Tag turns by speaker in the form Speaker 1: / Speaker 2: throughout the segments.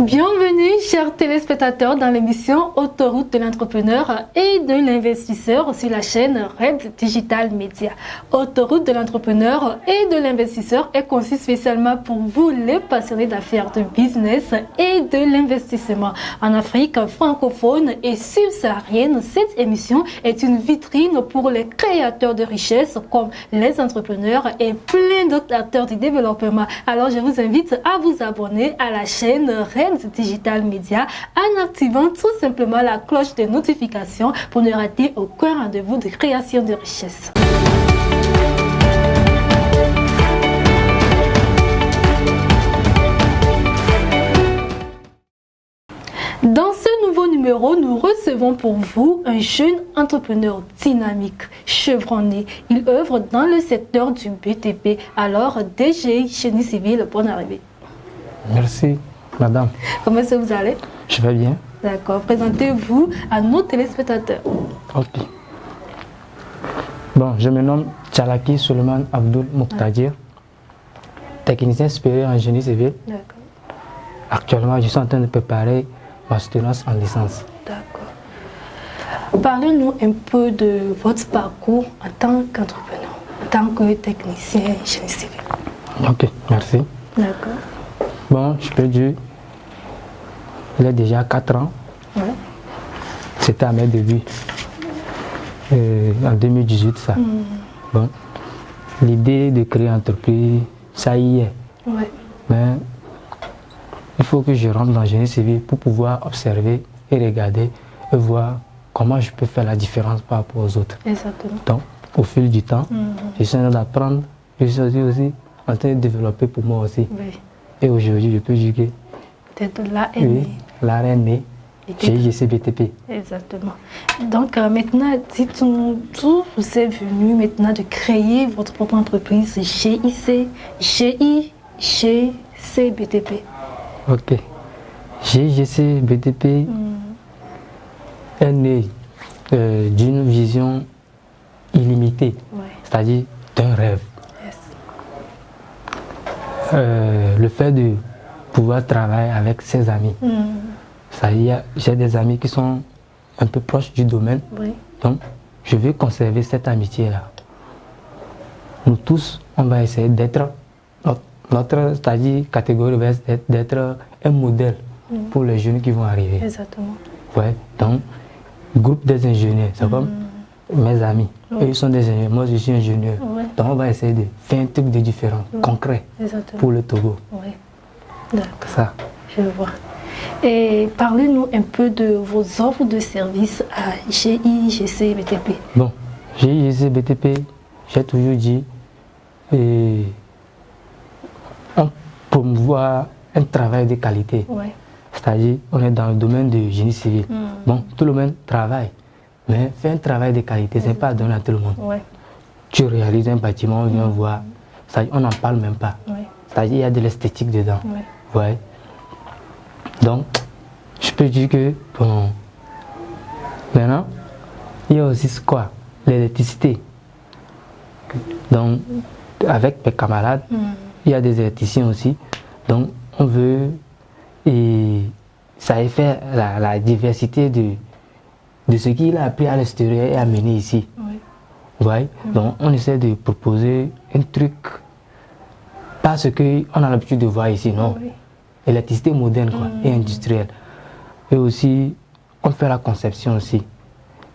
Speaker 1: Bienvenue, chers téléspectateurs, dans l'émission Autoroute de l'entrepreneur et de l'investisseur sur la chaîne Red Digital Media. Autoroute de l'entrepreneur et de l'investisseur est conçue spécialement pour vous, les passionnés d'affaires, de business et de l'investissement. En Afrique francophone et subsaharienne, cette émission est une vitrine pour les créateurs de richesses comme les entrepreneurs et plein d'autres acteurs du développement. Alors, je vous invite à vous abonner à la chaîne Red Digital Media en activant tout simplement la cloche de notification pour ne rater aucun rendez-vous de création de richesse. Dans ce nouveau numéro, nous recevons pour vous un jeune entrepreneur dynamique, chevronné. Il œuvre dans le secteur du BTP. Alors, DG Génie Civil, bonne arrivée.
Speaker 2: Merci, madame.
Speaker 1: Comment est-ce que vous allez?
Speaker 2: Je vais bien.
Speaker 1: D'accord. Présentez-vous à nos téléspectateurs.
Speaker 2: Ok. Bon, je me nomme Tchalaki Suleiman Abdul Mouktadir, technicien supérieur en génie civil.
Speaker 1: D'accord.
Speaker 2: Actuellement, je suis en train de préparer ma soutenance en licence.
Speaker 1: D'accord. Parlez-nous un peu de votre parcours en tant qu'entrepreneur, en tant que technicien génie civil.
Speaker 2: Ok, merci.
Speaker 1: D'accord.
Speaker 2: Bon, je peux dire, il y a déjà 4 ans.
Speaker 1: Ouais.
Speaker 2: C'était à mes débuts. En 2018, ça. Bon, l'idée de créer une entreprise, ça y est.
Speaker 1: Ouais.
Speaker 2: Mais il faut que je rentre dans le génie civil pour pouvoir observer et regarder et voir comment je peux faire la différence par rapport aux autres.
Speaker 1: Exactement.
Speaker 2: Donc, au fil du temps, je suis en train d'apprendre, je suis aussi en train de développer pour moi aussi.
Speaker 1: Oui.
Speaker 2: Et aujourd'hui, je peux dire que
Speaker 1: Peut-être là est
Speaker 2: oui,
Speaker 1: né.
Speaker 2: la reine est GIGC BTP.
Speaker 1: Exactement. Donc maintenant, dites-nous d'où vous êtes venu maintenant de créer votre propre entreprise GIC, BTP.
Speaker 2: Ok. GIGC BTP est né d'une vision illimitée,
Speaker 1: Ouais.
Speaker 2: c'est-à-dire d'un rêve.
Speaker 1: Yes.
Speaker 2: Le fait de pouvoir travailler avec ses amis. C'est-à-dire, j'ai des amis qui sont un peu proches du domaine,
Speaker 1: Oui.
Speaker 2: donc je veux conserver cette amitié-là. Nous tous, on va essayer d'être, notre c'est-à-dire catégorie va être d'être un modèle pour les jeunes qui vont arriver.
Speaker 1: Exactement.
Speaker 2: Ouais, donc, groupe des ingénieurs, c'est comme mes amis. Eux, ils sont des ingénieurs, moi je suis ingénieur.
Speaker 1: Ouais.
Speaker 2: Donc on va essayer de faire un truc de différent, concret,
Speaker 1: Exactement.
Speaker 2: pour le Togo.
Speaker 1: Oui. D'accord.
Speaker 2: Ça.
Speaker 1: Je vois. Et parlez-nous un peu de vos offres de services à GIGC BTP.
Speaker 2: Bon, GIGC BTP, j'ai toujours dit, on promouvoit un travail de qualité.
Speaker 1: Ouais.
Speaker 2: C'est-à-dire, on est dans le domaine du génie civil. Bon, tout le monde travaille, mais faire un travail de qualité, ce n'est pas donné à tout le monde.
Speaker 1: Ouais.
Speaker 2: Tu réalises un bâtiment, on vient voir, on n'en parle même pas.
Speaker 1: Ouais.
Speaker 2: C'est-à-dire, il y a de l'esthétique dedans.
Speaker 1: Ouais.
Speaker 2: Ouais. Donc, je peux dire que, bon, maintenant, il y a aussi quoi? L'électricité. Donc, avec mes camarades, il y a des électriciens aussi. Donc, on veut, et ça a fait la diversité de ce qu'il a appris à l'extérieur et amené ici.
Speaker 1: Ouais.
Speaker 2: Ouais. Donc, on essaie de proposer un truc, pas ce qu'on a l'habitude de voir ici, non.
Speaker 1: Oui.
Speaker 2: Électricité moderne quoi, et industrielle. Et aussi, on fait la conception aussi,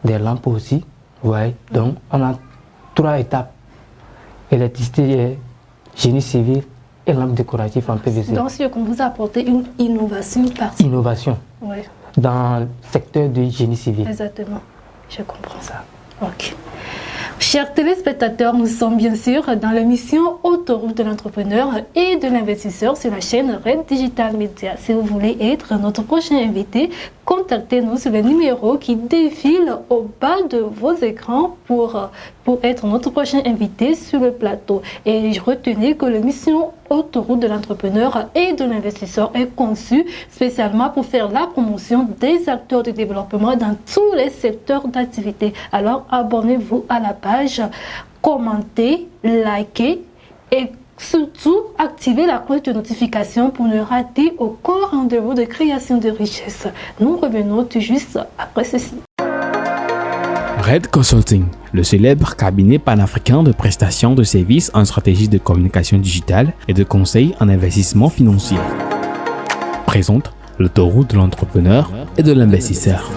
Speaker 2: des lampes aussi. Ouais. Donc, on a 3 étapes. Électricité, génie civil et lampes décoratives en PVC.
Speaker 1: Donc, c'est qu'on vous a apporté une innovation particulière.
Speaker 2: Innovation
Speaker 1: Ouais.
Speaker 2: dans le secteur du génie civil.
Speaker 1: Exactement. Je comprends ça. Ok. Chers téléspectateurs, nous sommes bien sûr dans l'émission Autoroute de l'entrepreneur et de l'investisseur sur la chaîne Red Digital Media. Si vous voulez être notre prochain invité, contactez-nous sur le numéro qui défile au bas de vos écrans pour être notre prochain invité sur le plateau. Et retenez que l'émission Autoroute de l'entrepreneur et de l'investisseur est conçue spécialement pour faire la promotion des acteurs de développement dans tous les secteurs d'activité. Alors abonnez-vous à la page, commentez, likez et surtout activer la cloche de notification pour ne rater aucun rendez-vous de création de richesse. Nous revenons tout juste après ceci.
Speaker 3: Red Consulting, le célèbre cabinet panafricain de prestations de services en stratégie de communication digitale et de conseil en investissement financier, présente l'autoroute de l'entrepreneur et de l'investisseur.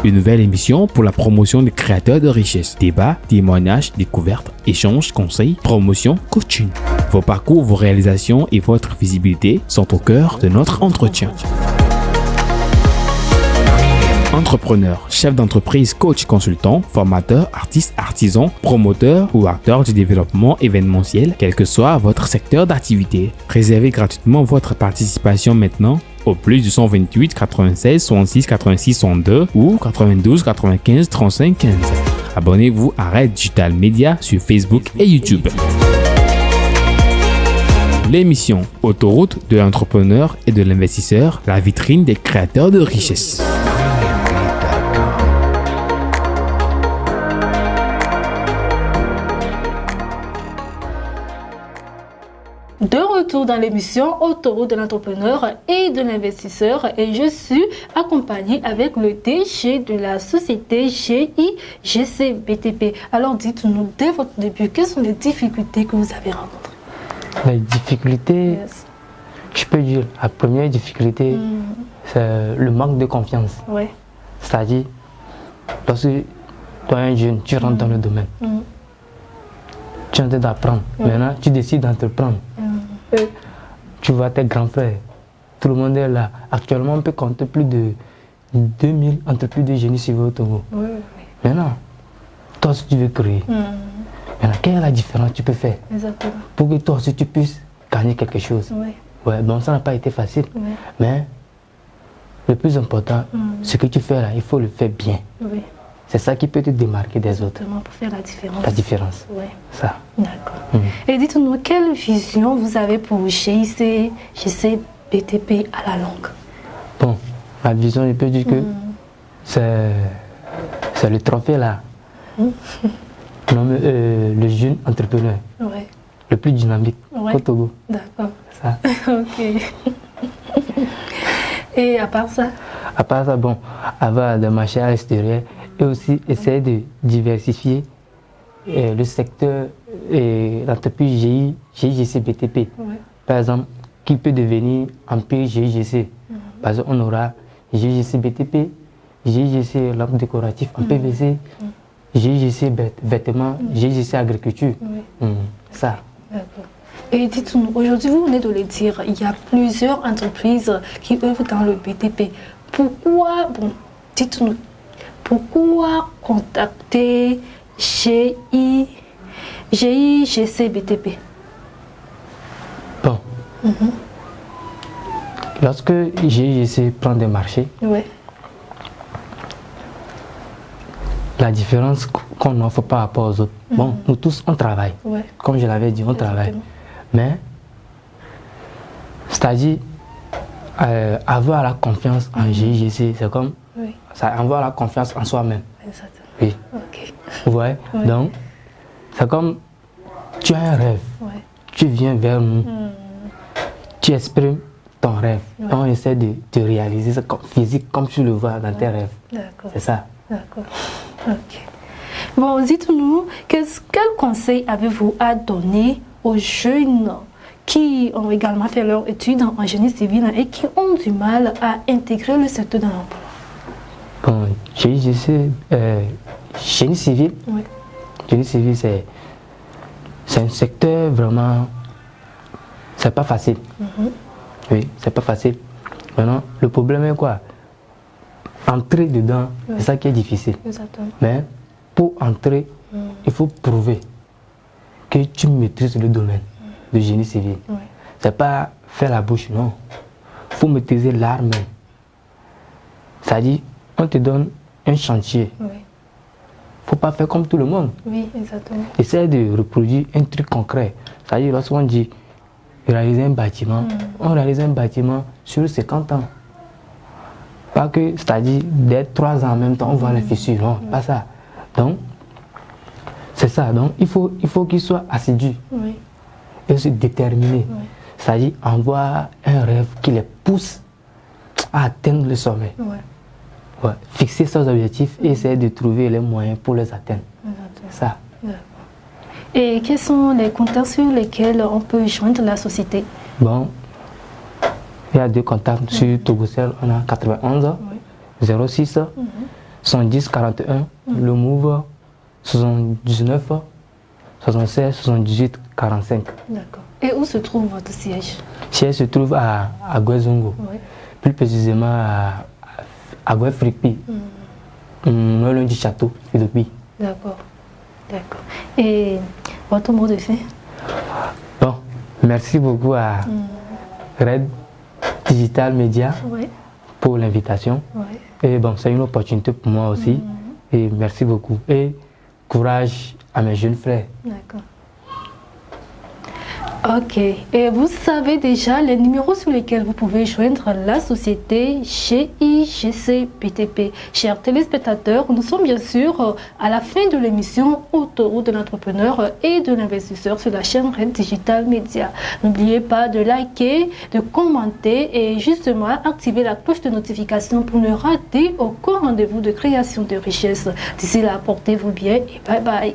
Speaker 3: Une nouvelle émission pour la promotion des créateurs de richesse. Débats, témoignages, découvertes, échanges, conseils, promotion, coaching. Vos parcours, vos réalisations et votre visibilité sont au cœur de notre entretien. Entrepreneur, chef d'entreprise, coach, consultant, formateur, artiste, artisan, promoteur ou acteur du développement événementiel, quel que soit votre secteur d'activité. Réservez gratuitement votre participation maintenant au plus du 128 96 66 86 62 ou 92 95 35 15. Abonnez-vous à Red Digital Media sur Facebook et YouTube. L'émission Autoroute de l'entrepreneur et de l'investisseur, la vitrine des créateurs de richesse.
Speaker 1: De retour dans l'émission Autoroute de l'entrepreneur et de l'investisseur et je suis accompagnée avec le DG de la société GIGC BTP. Alors dites-nous dès votre début, quelles sont les difficultés que vous avez rencontrées?
Speaker 2: Les difficultés, je peux dire, la première difficulté, c'est le manque de confiance.
Speaker 1: Ouais.
Speaker 2: C'est-à-dire, lorsque toi es un jeune, tu rentres dans le domaine. Tu es en train d'apprendre. Maintenant, tu décides d'entreprendre. Tu vois tes grands frères. Tout le monde est là. Actuellement, on peut compter plus de 2000 entreprises de génie civil au Togo. Maintenant, toi aussi tu veux créer. Maintenant, quelle est la différence que tu peux faire pour que toi aussi tu puisses gagner quelque chose? Ouais, bon, ça n'a pas été facile. Mais le plus important, ce que tu fais là, il faut le faire bien. C'est ça qui peut te démarquer des autres.
Speaker 1: Pour faire la différence.
Speaker 2: La différence. Ça.
Speaker 1: D'accord. Et dites-nous, quelle vision vous avez pour GIC BTP à la longue?
Speaker 2: Bon, ma vision, je peux dire que c'est le trophée là. Le jeune entrepreneur. Le plus dynamique au Togo.
Speaker 1: D'accord.
Speaker 2: Ça.
Speaker 1: Ok. Et à part ça?
Speaker 2: À part ça, bon, avoir des marchés à l'extérieur et aussi essayer de diversifier le secteur et l'entreprise GIGC BTP. Par exemple, qui peut devenir empire GIGC. Par exemple, on aura GIGC BTP, GIGC lampe décorative en PVC, GIGC vêtements, GIGC agriculture. Ça.
Speaker 1: D'accord. Et dites-nous, aujourd'hui, vous venez de le dire, il y a plusieurs entreprises qui œuvrent dans le BTP. Pourquoi, bon, dites-nous, pourquoi contacter GIGC BTP?
Speaker 2: Bon. Lorsque GIGC prend des marchés, la différence qu'on n'offre pas par rapport aux autres, bon, nous tous, on travaille. Comme je l'avais dit, on travaille. Mais, c'est-à-dire, avoir la confiance en GIGC, c'est comme ça, avoir la confiance en soi-même. Oui. Vous voyez? Donc, c'est comme tu as un rêve. Tu viens vers nous. Tu exprimes ton rêve. On essaie de te réaliser ça physique comme tu le vois dans tes rêves. C'est ça.
Speaker 1: D'accord. Ok. Bon, dites-nous, quel conseil avez-vous à donner aux jeunes qui ont également fait leur étude en génie civil et qui ont du mal à intégrer le secteur de l'emploi?
Speaker 2: Bon, génie civil, génie civil, c'est un secteur vraiment, c'est pas facile. Oui, c'est pas facile. Maintenant, le problème est quoi? Entrer dedans, c'est ça qui est difficile. Mais pour entrer, il faut prouver que tu maîtrises le domaine de génie civil. C'est pas faire la bouche, non. Il faut maîtriser l'art même. C'est-à-dire, on te donne un chantier. Il ne faut pas faire comme tout le monde. Essaye de reproduire un truc concret. C'est-à-dire, lorsqu'on dit réaliser un bâtiment, on réalise un bâtiment sur 50 ans. Pas que, c'est-à-dire, d'être 3 ans en même temps, on voit les fissures. Non, pas ça. Donc, C'est ça, donc il faut qu'ils soient assidus
Speaker 1: Oui.
Speaker 2: et aussi déterminés.
Speaker 1: Oui.
Speaker 2: C'est-à-dire avoir un rêve qui les pousse à atteindre le sommet.
Speaker 1: Ouais.
Speaker 2: Ouais. Fixer ses objectifs et essayer de trouver les moyens pour les atteindre.
Speaker 1: Exactement.
Speaker 2: Ça.
Speaker 1: D'accord. Et quels sont les contacts sur lesquels on peut joindre la société?
Speaker 2: Bon, il y a 2 contacts sur Togocel, on a 91
Speaker 1: Oui.
Speaker 2: 06 110 41, le Move 79 76 78 45.
Speaker 1: D'accord. Et où se trouve votre siège?
Speaker 2: Siège se trouve à Guezongo,
Speaker 1: Oui.
Speaker 2: plus précisément à Guefrikpi, non loin du château Philippi.
Speaker 1: D'accord. D'accord. Et votre mot de fin?
Speaker 2: Bon, merci beaucoup à Red Digital Media
Speaker 1: Oui.
Speaker 2: pour l'invitation.
Speaker 1: Oui.
Speaker 2: Et bon, c'est une opportunité pour moi aussi. Et merci beaucoup. Et courage à mes jeunes frères.
Speaker 1: D'accord. Ok. Et vous savez déjà les numéros sur lesquels vous pouvez joindre la société GIGC PTP. Chers téléspectateurs, nous sommes bien sûr à la fin de l'émission Autoroute de l'entrepreneur et de l'investisseur sur la chaîne Red Digital Media. N'oubliez pas de liker, de commenter et justement activer la cloche de notification pour ne rater aucun rendez-vous de création de richesse. D'ici là, portez-vous bien et bye bye.